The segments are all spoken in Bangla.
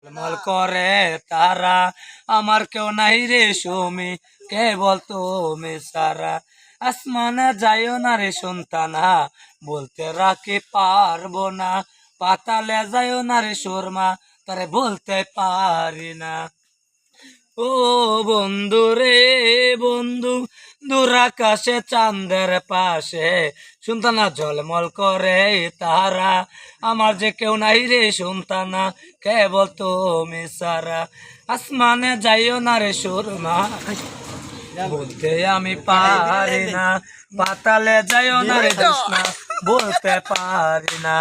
মল করে তারা আমার কেউ নাই রে সুমি কেবল তুমি সারা আসমানে যাইও না রে সন্তানা বলতে রাখি পারবো না পাতালে যাইও না রে সুরমা তারে বলতে পারি না ও বন্ধু রে বন্ধু দূর আকাশে চাঁদের পাশে শুনতানা ঝলমল করে তারা আমার যে কেউ নাই রে শুনতানা কেবল তুমি সারা আসমানে যাইও না রে সুরমা বলতে আমি পারি না পাতালে যাইও না রে জোছনা বলতে পারি না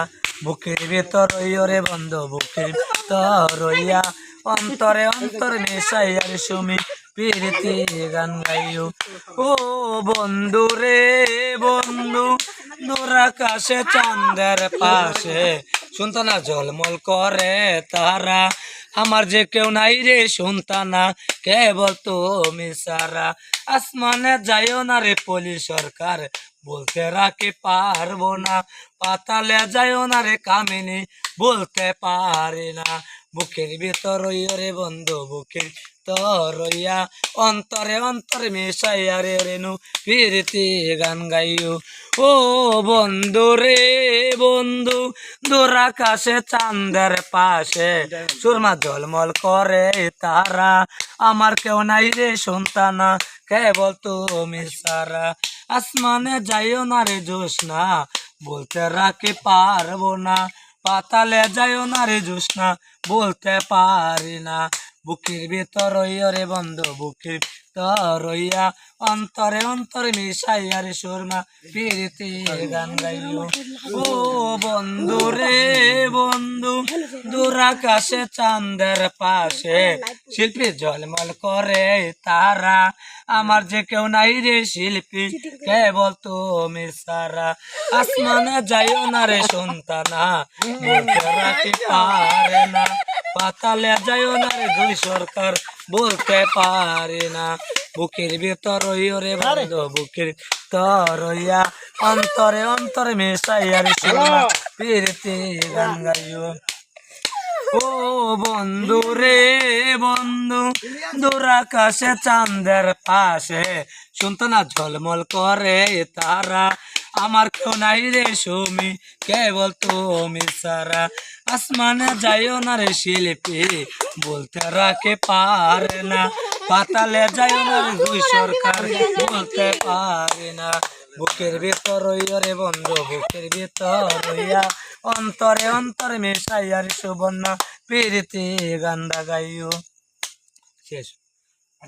বুকের ভিতর রে বন্ধু বুকের ভিতর রইয়া অন্তরে অন্তর মেশাইয়ার সুমি প্রীতি গান গাইও ও বন্ধু রে বন্ধু দূর আকাশে চাঁদের পাশে শুনতানা ঝলমল করে তারা আমার যে কেউ নাই রে শুনতানা কেবল তুমি সারা আসমানে যাইও না রে পলি সরকার বলতে রাখি পারবো না পাতালে যাইও না রে কামিনী বলতে পারি না বুকের ভিতর রে বন্ধু বুকের তরইয়া অন্তরে অন্তরে মেশাইয়া রে রেনু প্রীতি গান গাইও ও বন্ধু রে বন্ধু দূর আকাশে চাঁদের পাশে সুরমা ঝলমল করে তারা আমার কেউ নাই রে সন্তানা কেবল তুমি সারা আসমানে যাইও না রে জোছনা বলতে রাখি পারবো না পাতালে যাইও না রে জোছনা বলতে পারি না বুকের ভিতর রে বন্ধু বুকের রইয়া অন্তরে অন্তরে মিশাইয়া রে সুরমা প্রীতি গান গাইও ও বন্ধু রে বন্ধু দূর আকাশে চাঁদের পাশে শিল্পী ঝলমল করে তারা আমার যে কেউ নাই রে শিল্পী কেবল তুমি সারা আসমানে যাইও না রে সন্তানা বলতে রাখি পারে না পাতালে যাইও না রে দুই সরকার বলতে পারে না বুকের ভিতর রে বন্ধু বুকের তরইয়া অন্তরে অন্তরে মেশাইয়া রে সুরমা প্রীতি গান গাইও ও বন্ধু রে বন্ধু দূর আকাশে চাঁদের পাশে শুনতো না ঝলমল করে তারা আমার কেউ নাই রে সুমি কেবল তুমি সারা আসমানে যাইও না রে শিল্পী বলতে রাখে পারে না পাতালে যাইও না রে দুই সরকার বলতে পারে না বুকের ভিতর রে বন্ধু বুকের ভিতর অন্তরে অন্তরে মেশাইয়ার সুবর্ণ প্রীতি গান গাইও শেষ।